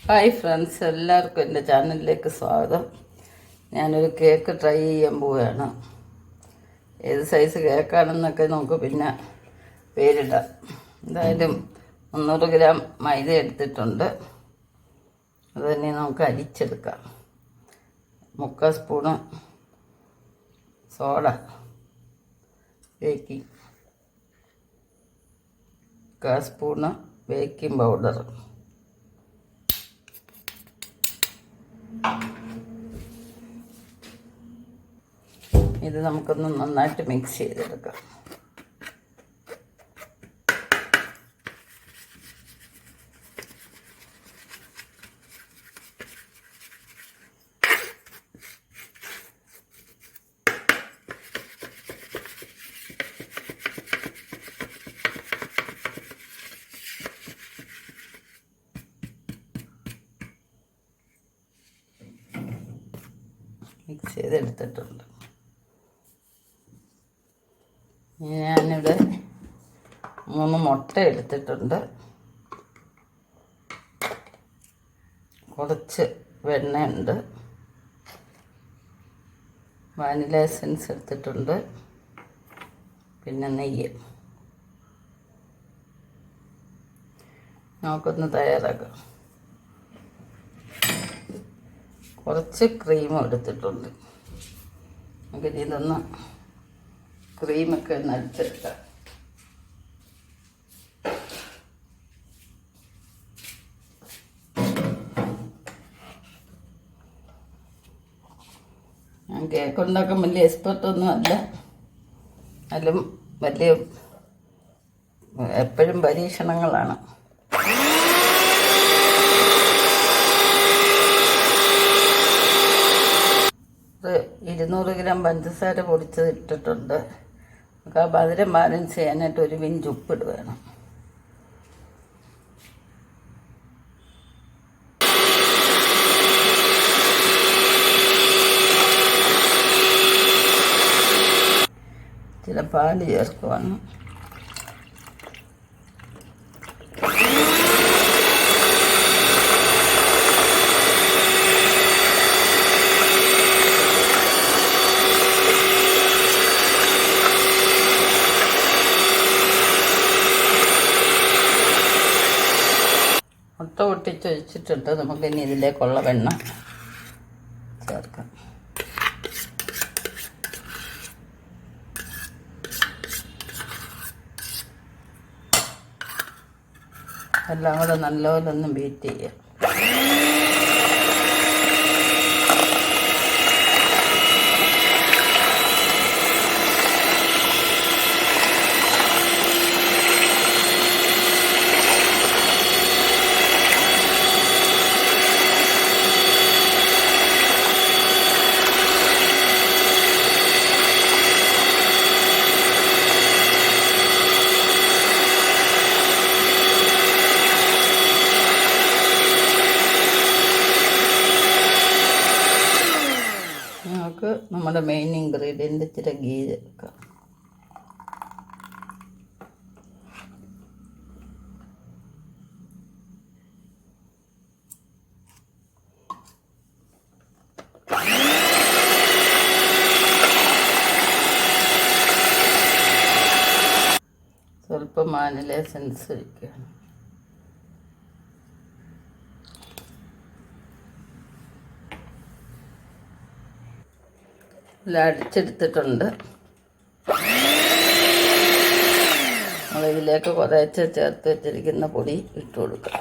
Hi friends, എല്ലാവർക്കും എൻ്റെ ചാനലിലേക്ക് സ്വാഗതം. ഞാനൊരു കേക്ക് ട്രൈ ചെയ്യാൻ പോവുകയാണ്. ഏത് സൈസ് കേക്കാണെന്നൊക്കെ നമുക്ക് പിന്നെ പേരിടാം. എന്തായാലും 300 ഗ്രാം മൈദ എടുത്തിട്ടുണ്ട്. അത് തന്നെ നമുക്ക് അരിച്ചെടുക്കാം. 3/4 spoon soda, baking 1/4 spoon baking powder, ഇത് നമുക്കൊന്ന് നന്നായിട്ട് മിക്സ് ചെയ്തെടുക്കാം. മിക്സ് ചെയ്തെടുത്തിട്ടുണ്ട്. ഞാനിവിടെ 3 മുട്ട എടുത്തിട്ടുണ്ട്. കുറച്ച് വെണ്ണയുണ്ട്. വാനില എസൻസ് എടുത്തിട്ടുണ്ട്. പിന്നെ നെയ്യ്. നമുക്കൊന്ന് തയ്യാറാക്കാം. കുറച്ച് ക്രീം എടുത്തിട്ടുണ്ട്. നമുക്കിനി ഇതൊന്ന് ക്രീമൊക്കെ ഒന്ന് അടിച്ചെടുക്കാം. ഞാൻ കേക്ക് ഉണ്ടാക്കാൻ വലിയ എക്സ്പെർട്ടൊന്നും അല്ല. അതിലും വലിയ എപ്പോഴും പരീക്ഷണങ്ങളാണ്. ഒരു 200 ഗ്രാം പഞ്ചസാര പൊടിച്ചത് ഇട്ടിട്ടുണ്ട്. നമുക്ക് ആ മധുരം ബാലൻസ് ചെയ്യാനായിട്ട് ഒരു പിഞ്ച് ഉപ്പിട് വേണം. ചില പാല് ചേർക്കുവാണ്. മുട്ട പൊട്ടിച്ച് വെച്ചിട്ടുണ്ട്. നമുക്കിനി ഇതിലേക്കുള്ള വെണ്ണ ചേർക്കാം. എല്ലാം കൂടെ നല്ലപോലെ ഒന്ന് ബീറ്റ് ചെയ്യാം. നമ്മുടെ മെയിൻ ഇൻഗ്രീഡിയൻ്റ് ഇച്ചിരി ഗീ ചേർക്കാം. സ്വല്പം വാനില എസൻസ് ഒഴിക്കുകയാണ്. എല്ലാം അടിച്ചെടുത്തിട്ടുണ്ട്. നമ്മളിതിലേക്ക് കുറേശ്ശെ ചേർത്ത് വെച്ചിരിക്കുന്ന പൊടി ഇട്ട് കൊടുക്കുക.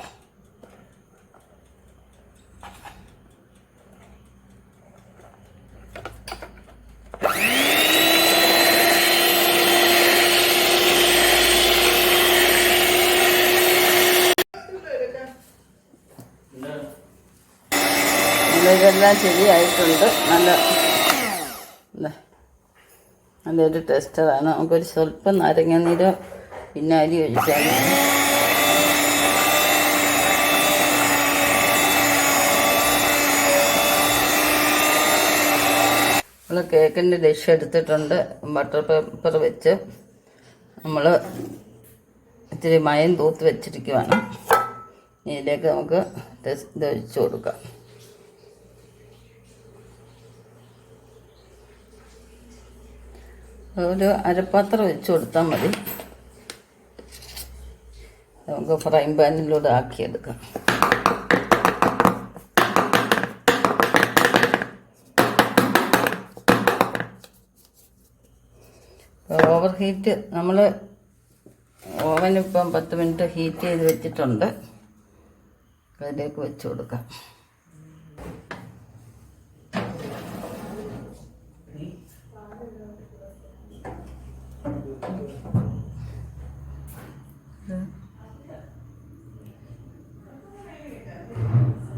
ഇതെല്ലാം ശരിയായിട്ടുണ്ട്. നല്ലൊരു ടെസ്റ്ററാണ്. നമുക്കൊരു സ്വല്പം നാരങ്ങാനീര് പിന്നെ അരി ഒഴിക്കാൻ. നമ്മൾ കേക്കിൻ്റെ ഡിഷ് എടുത്തിട്ടുണ്ട്. ബട്ടർ പേപ്പർ വെച്ച് നമ്മൾ ഇത്തിരി മയം തൂത്ത് വെച്ചിരിക്കുവാണ്. ഇതിലേക്ക് നമുക്ക് ഇത് ഒഴിച്ച് കൊടുക്കാം. ഒരു അരപ്പാത്രം വെച്ച് കൊടുത്താൽ മതി. നമുക്ക് ഫ്രൈ പാനിലൂടെ ആക്കിയെടുക്കാം. ഓവർ ഹീറ്റ് നമ്മൾ ഓവനിപ്പം 10 മിനിറ്റ് ഹീറ്റ് ചെയ്ത് വെച്ചിട്ടുണ്ട്. അതിലേക്ക് വെച്ച് കൊടുക്കാം.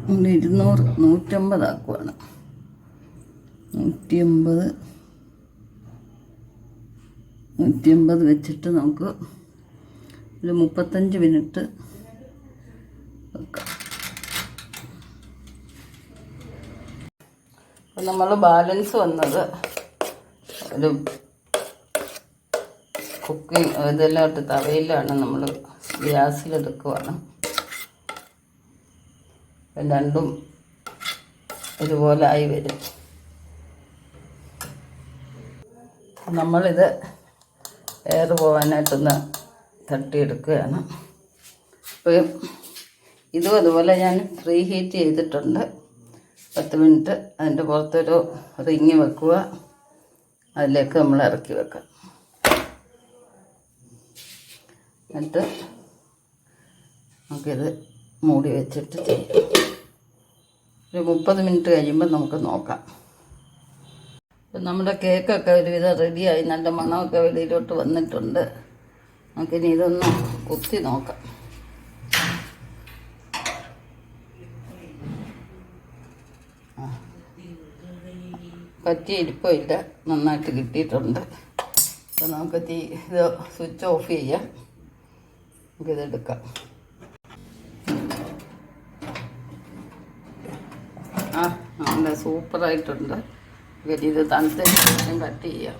നമ്മൾ 150 ആക്കുവാണ്. 150 വെച്ചിട്ട് നമുക്ക് ഒരു 35 മിനിറ്റ് വെക്കാം. അപ്പം നമ്മൾ ബാലൻസ് വന്നത് ഒരു കുക്കിംഗ് ഇതെല്ലാം ഇട്ട് തവയിലാണ് നമ്മൾ ഗ്യാസിലെടുക്കുവാണ്. രണ്ടും ഇതുപോലെ ആയി വരും. നമ്മളിത് എയർ പോകാനായിട്ടൊന്ന് തട്ടിയെടുക്കുകയാണ്. അപ്പോൾ ഇതും അതുപോലെ ഞാൻ പ്രീ ഹീറ്റ് ചെയ്തിട്ടുണ്ട്. 10 മിനിറ്റ് അതിൻ്റെ പുറത്തൊരു റിങ് വെക്കുക. അതിലേക്ക് നമ്മൾ ഇറക്കി വെക്കാം. എന്നിട്ട് നമുക്കിത് മൂടി വെച്ചിട്ട് ചെയ്യാം. ഒരു 30 മിനിറ്റ് കഴിയുമ്പോൾ നമുക്ക് നോക്കാം. അപ്പം നമ്മുടെ കേക്കൊക്കെ ഒരുവിധം റെഡിയായി. നല്ല മണമൊക്കെ വെളിയിലോട്ട് വന്നിട്ടുണ്ട്. നമുക്കിനി ഇതൊന്ന് കുത്തി നോക്കാം. പറ്റിയ ഇരിപ്പില്ല, നന്നായിട്ട് കിട്ടിയിട്ടുണ്ട്. അപ്പോൾ നമുക്ക് ഇത് സ്വിച്ച് ഓഫ് ചെയ്യാം. നമുക്കിതെടുക്കാം. നല്ല സൂപ്പറായിട്ടുണ്ട്. ഇത് തണുത്തതിന് ശേഷം കട്ട് ചെയ്യാം.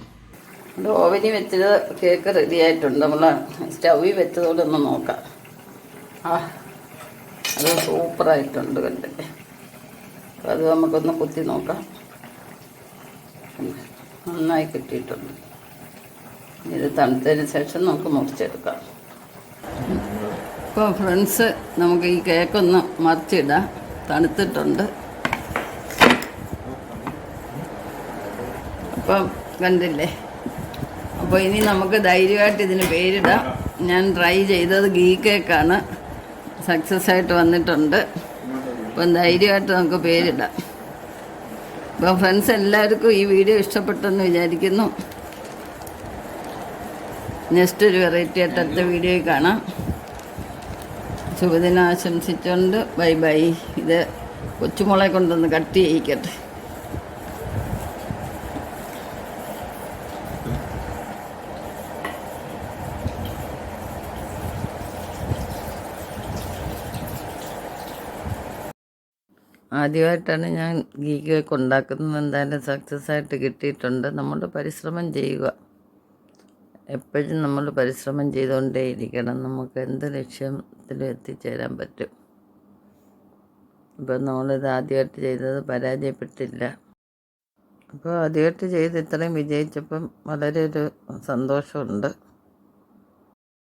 നമ്മുടെ ഓവനിൽ വെച്ചത് കേക്ക് റെഡി ആയിട്ടുണ്ട്. നമ്മൾ സ്റ്റൗവിൽ വെച്ചതോടെ ഒന്ന് നോക്കാം. അത് സൂപ്പറായിട്ടുണ്ട് കണ്ടില്ലേ. അപ്പോൾ അത് നമുക്കൊന്ന് കുത്തി നോക്കാം. നന്നായി കിട്ടിയിട്ടുണ്ട്. ഇത് തണുത്തതിന് ശേഷം നമുക്ക് മുറിച്ചെടുക്കാം. ഇപ്പോൾ ഫ്രണ്ട്സ്, നമുക്ക് ഈ കേക്കൊന്ന് മറിച്ചിടാം. തണുത്തിട്ടുണ്ട്. അപ്പം കണ്ടില്ലേ. അപ്പോൾ ഇനി നമുക്ക് ധൈര്യമായിട്ട് ഇതിന് പേരിടാം. ഞാൻ ട്രൈ ചെയ്തത് ഗീ കേക്കാണ്. സക്സസ് ആയിട്ട് വന്നിട്ടുണ്ട്. അപ്പം ധൈര്യമായിട്ട് നമുക്ക് പേരിടാം. അപ്പോൾ ഫ്രണ്ട്സ്, എല്ലാവർക്കും ഈ വീഡിയോ ഇഷ്ടപ്പെട്ടെന്ന് വിചാരിക്കുന്നു. നെക്സ്റ്റ് ഒരു വെറൈറ്റി ആയിട്ട് അടുത്ത വീഡിയോയിൽ കാണാം. ശുഭദിനം ആശംസിച്ചുകൊണ്ട് ബൈ ബൈ. ഇത് കൊച്ചുമോളെ കൊണ്ടൊന്ന് കട്ട് ചെയ്യിക്കട്ടെ. ആദ്യമായിട്ടാണ് ഞാൻ ഗീ കേക്ക് ഉണ്ടാക്കുന്നത്. എന്തായാലും സക്സസ് ആയിട്ട് കിട്ടിയിട്ടുണ്ട്. നമ്മുടെ പരിശ്രമം ചെയ്യുക. എപ്പോഴും നമ്മൾ പരിശ്രമം ചെയ്തുകൊണ്ടേ ഇരിക്കണം. നമുക്ക് എന്ത് ലക്ഷ്യത്തിലും എത്തിച്ചേരാൻ പറ്റും. ഇപ്പം നമ്മളിത് ആദ്യമായിട്ട് ചെയ്തത് പരാജയപ്പെട്ടില്ല. അപ്പോൾ ആദ്യമായിട്ട് ചെയ്ത് ഇത്രയും വിജയിച്ചപ്പം വളരെ ഒരു സന്തോഷമുണ്ട്.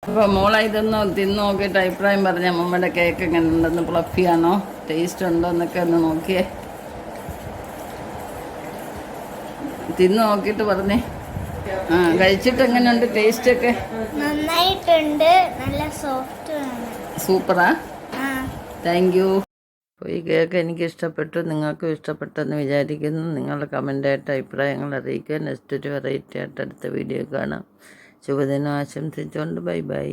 അപ്പോൾ മോളെ ഇതൊന്ന് തിന്ന് നോക്കിയിട്ട് അഭിപ്രായം പറഞ്ഞാൽ നമ്മുടെ കേക്ക് എങ്ങനെ ഉണ്ടെന്ന്, ഫ്ലഫിയാണോ, ടേസ്റ്റ് ഉണ്ടോ എന്നൊക്കെ ഒന്ന് നോക്കിയേ. തിന്ന് നോക്കിയിട്ട് പറഞ്ഞേ. കഴിച്ചിട്ട് എങ്ങനെയുണ്ട് ടേസ്റ്റൊക്കെ? നന്നായിട്ടുണ്ട്. നല്ല സോഫ്റ്റ് ആണ്. സൂപ്പറാ. Thank you. അപ്പോൾ ഈ കേക്ക് എനിക്ക് ഇഷ്ടപ്പെട്ടു. നിങ്ങൾക്കും ഇഷ്ടപ്പെട്ടെന്ന് വിചാരിക്കുന്നു. നിങ്ങളുടെ കമൻ്റായിട്ട് അഭിപ്രായങ്ങൾ അറിയിക്കുക. നെക്സ്റ്റ് ഒരു വെറൈറ്റി ആയിട്ട് അടുത്ത വീഡിയോ കാണാം. ശുഭദിനം ആശംസിച്ചുകൊണ്ട് ബൈ ബൈ.